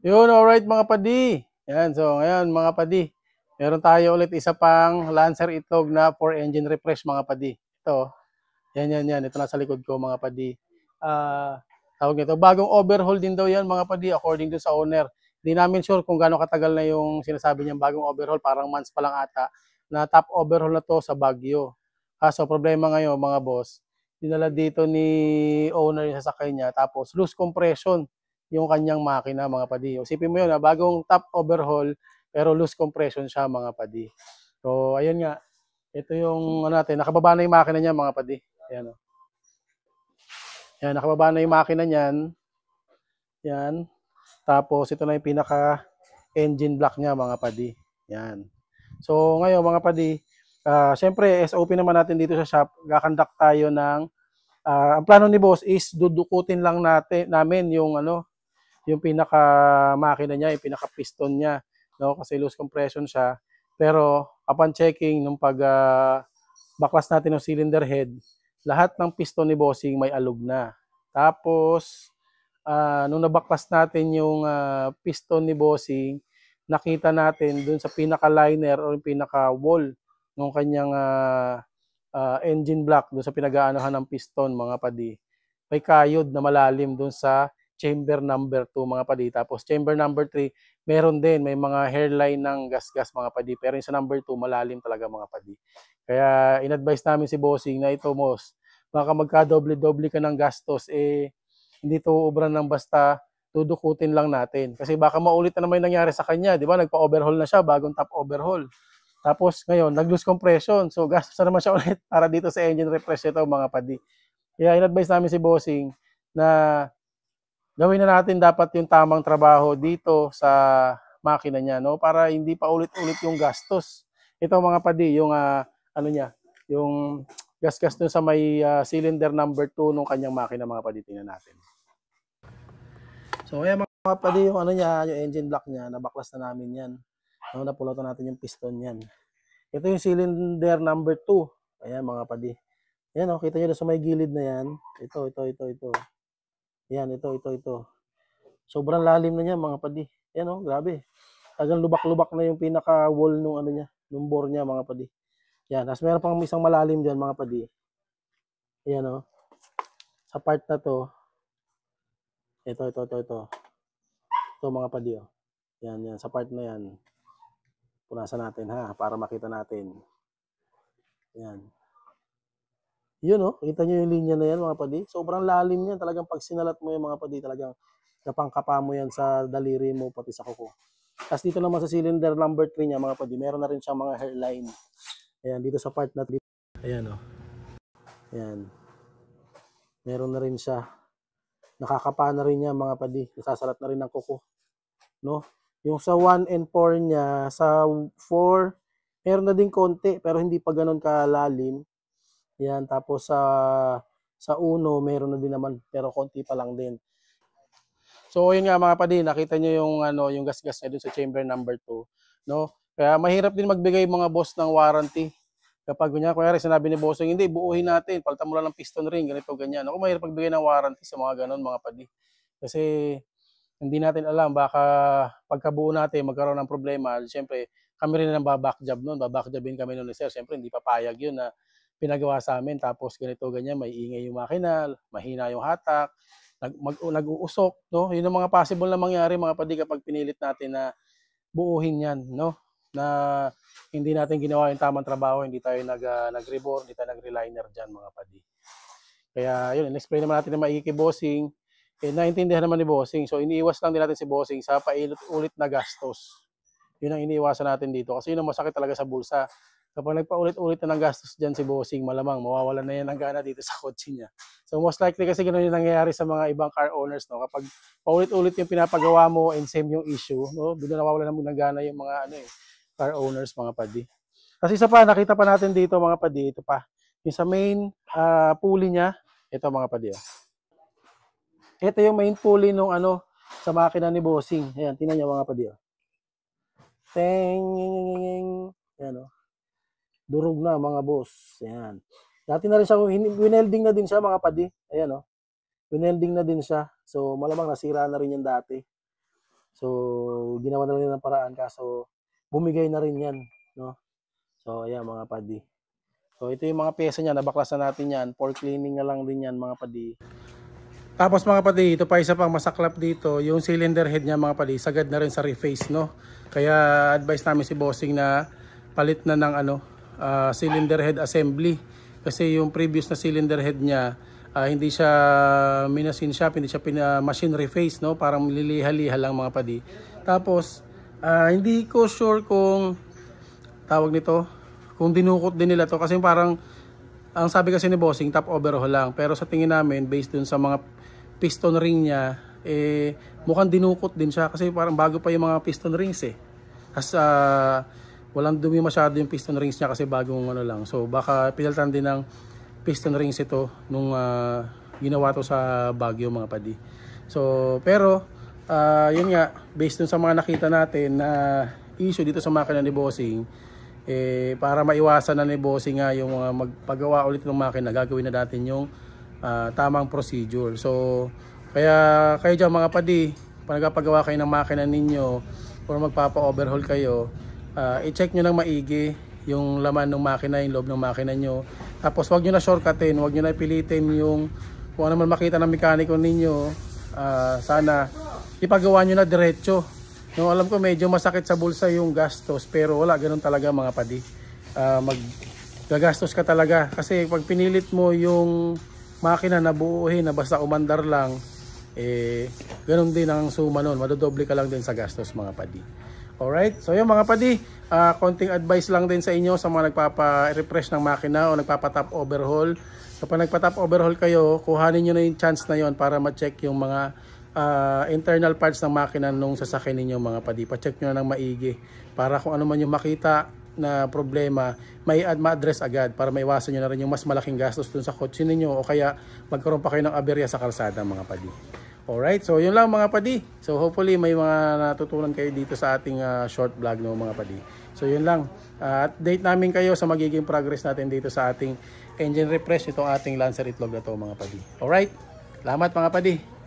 Yun, alright mga padi. Yan, so ngayon mga padi, meron tayo ulit isa pang Lancer itlog na 4-engine refresh mga padi. Ito, yan. Ito nasa likod ko mga padi. Tawag nito, bagong overhaul din daw yan mga padi according to sa owner. Hindi namin sure kung gaano katagal na yung sinasabi niyang bagong overhaul, parang months pa lang ata, na top overhaul na to sa Baguio. Kaso problema ngayon mga boss, dinala dito ni owner yung sasakyan niya, tapos loose compression yung kanyang makina mga padi. Isipin mo yun, bagong top overhaul, pero loose compression siya mga padi. So ayun nga, ito yung ano natin, nakababa na yung makina niya mga padi. Ayan, oh. Yan, nakababa na yung makina niyan. Yan. Tapos ito na yung pinaka engine block niya mga padi. Yan. So ngayon mga padi, syempre SOP naman natin dito sa shop, gakandak tayo ng ang plano ni boss is dudukutin lang namin yung yung pinaka makina niya, yung pinaka piston niya, no? Kasi loose compression siya. Pero upon checking nung pag baklas natin ng cylinder head, lahat ng piston ni bossing may alog na. Tapos nung nabaklas natin yung piston ni bossing, nakita natin dun sa pinaka liner o yung pinaka wall ng kanyang engine block dun sa pinag-aanohan ng piston mga padi, may kayod na malalim dun sa chamber number 2 mga padi. Tapos chamber number 3, meron din, may mga hairline ng gas-gas mga padi. Pero yung sa number 2, malalim talaga mga padi. Kaya in-advise namin si bossing na ito, Mos, baka magka-doble-doble ka ng gastos, hindi to ubran ng basta tudukutin lang natin. Kasi baka maulit na naman yung nangyari sa kanya, di ba? Nagpa-overhaul na siya, bagong top overhaul. Tapos ngayon, nag-lose compression. So gastos na naman siya ulit para dito sa engine refresh ito mga padi. Kaya in-advise namin si bossing na gawin na natin dapat yung tamang trabaho dito sa makina niya, no? Para hindi pa ulit-ulit yung gastos. Ito mga padi, yung ano niya, yung gas-gas dun sa may cylinder number 2 nung kanyang makina mga padi, tingnan natin. So ayan mga padi, yung ano niya, yung engine block niya, nabaklas na namin yan. No, napulutan natin yung piston niyan. Ito yung cylinder number 2. Ayan mga padi. Ayan, oh, kita nyo na sa may gilid na yan. Ito. Ayan, ito. Sobrang lalim na niya mga padi. Ayan, oh, grabe. Tagang lubak-lubak na yung pinaka-wall nung ano niya, nung bore niya mga padi. Yan, tapos meron pang isang malalim diyan mga padi. Ayan, oh. Sa part na to, ito. Ito mga padi, oh. Yan, sa part na yan. Punasan natin ha, para makita natin. Yan. Yun, oh. Kita nyo yung linya na yan mga padi. Sobrang lalim yan. Talagang pag sinalat mo yung mga padi, talagang kapang-kapa mo yan sa daliri mo, pati sa kuko. Tapos dito naman sa cylinder number 3 niya mga padi, meron na rin siyang mga hairline. Ayan, dito sa part na dito. Ayan, oh. Ayan. Meron na rin siya. Nakakapa na rin niya mga padi. Nasasalat na rin ng kuko. No? Yung sa 1 and 4 niya, sa 4, meron na din konti, pero hindi pa ganun kalalim. Ayan, tapos sa 1, meron na din naman, pero konti pa lang din. So yun nga mga padi, nakita niyo yung yung gas-gas niya dun sa chamber number 2, no? Kaya mahirap din magbigay mga boss ng warranty. Kapag kunyari sinabi ni bossing, hindi buuhin natin, palitan mo lang ng piston ring, ganito ganyan. Ako mahirap magbigay ng warranty sa mga ganun mga padi. Kasi hindi natin alam, baka pagkabuo natin magkaroon ng problema. Siyempre, kami rin ang baback job noon, baback jobin kami noon ni sir. Siyempre, hindi papayag yun na pinagawa sa amin, tapos ganito ganyan, may ingay yung makina, mahina yung hatak, nag-uusok, no? Yun ang mga possible na mangyari mga padi kapag pinilit natin na buuhin yan, no? Na hindi natin ginawa yung tamang trabaho, hindi tayo nag-rebore, hindi tayo nag-reliner dyan mga padi. Kaya yun, in-explain naman natin na maigi bossing, naintindihan naman ni bossing. So iniiwas lang din natin si bossing sa paulit-ulit na gastos. Yun ang iniiwasan natin dito kasi yun ang masakit talaga sa bulsa. Kapag nagpaulit-ulit na ng gastos dyan si bossing, malamang mawawalan na yan ng gana dito sa kotse niya. So most likely kasi ganoon yung nangyayari sa mga ibang car owners, no? Kapag paulit-ulit yung pinapagawa mo and same yung issue, no? Doon na nawawalan ng gana yung mga car owners, mga padi. Kasi isa pa, nakita pa natin dito mga padi, ito pa. Yung sa main pulley niya, ito mga padi. Oh. Ito yung main pulley nung sa makina ni bossing. Ayan, tingnan niyo mga padi. Oh. Teng, ayan, oh. Durog na mga boss. Ayan. Dati na rin siya, winelding na din siya mga padi. Ayan, oh. Winelding na din siya. So, malamang nasira na rin yan dati. So, ginawa na nila ng paraan kaso bumigay na rin yan, no? So, ayan mga padi. So ito yung mga pyesa niya, nabaklasan natin yan. For cleaning na lang din yan mga padi. Tapos mga padi, ito pa isa pang masaklap dito, yung cylinder head niya mga padi, sagad na rin sa reface, no? Kaya advice namin si bossing na palit na ng cylinder head assembly. Kasi yung previous na cylinder head niya, hindi siya minasin shop, hindi siya machine reface, no? Parang liliha-liha lang mga padi. Tapos hindi ko sure kung tawag nito, kung dinukot din nila to kasi parang ang sabi kasi ni bossing top overhaul lang, pero sa tingin namin based dun sa mga piston ring niya mukhang dinukot din siya kasi parang bago pa yung mga piston rings as walang dumi masyado yung piston rings niya kasi bagong lang, so baka pinalitan din ng piston rings ito nung ginawa to sa Baguio mga padi. So pero yun nga, based dun sa mga nakita natin na issue dito sa makina ni bossing, para maiwasan na ni bossing nga yung magpagawa ulit ng makina, gagawin na natin yung tamang procedure. So kaya kayo dyan mga padi, pag nagpagawa kayo ng makina ninyo or magpapa-overhaul kayo, i-check nyo ng maigi yung laman ng makina, yung loob ng makina nyo. Tapos wag nyo na shortcutin, wag nyo na pilitin yung kung ano man makita ng mekaniko ninyo. Sana ipagawa nyo na diretso. No, alam ko medyo masakit sa bulsa yung gastos, pero wala, ganun talaga mga padi. Gagastos ka talaga kasi pag pinilit mo yung makina na buuhin na basta umandar lang, ganun din ang suma nun, madodoble ka lang din sa gastos mga padi. Alright, so yung mga padi, konting advice lang din sa inyo sa mga nagpapa-refresh ng makina o nagpapa-top overhaul. Kapag nagpa-top overhaul kayo, kuhanin nyo na yung chance na yon para ma-check yung mga internal parts ng makina nung sasakyan ninyo mga padi. Pa-check nyo na ng maigi para kung ano man yung makita na problema, may ma-address agad para maiwasan nyo na rin yung mas malaking gastos dun sa kotse ninyo o kaya magkaroon pa kayo ng aberya sa kalsada mga padi. Alright, so yun lang mga padi. So hopefully may mga natutunan kayo dito sa ating short vlog no mga padi. So yun lang, update namin kayo sa magiging progress natin dito sa ating engine refresh itong ating Lancer Itlog na to mga padi. Alright, salamat mga padi.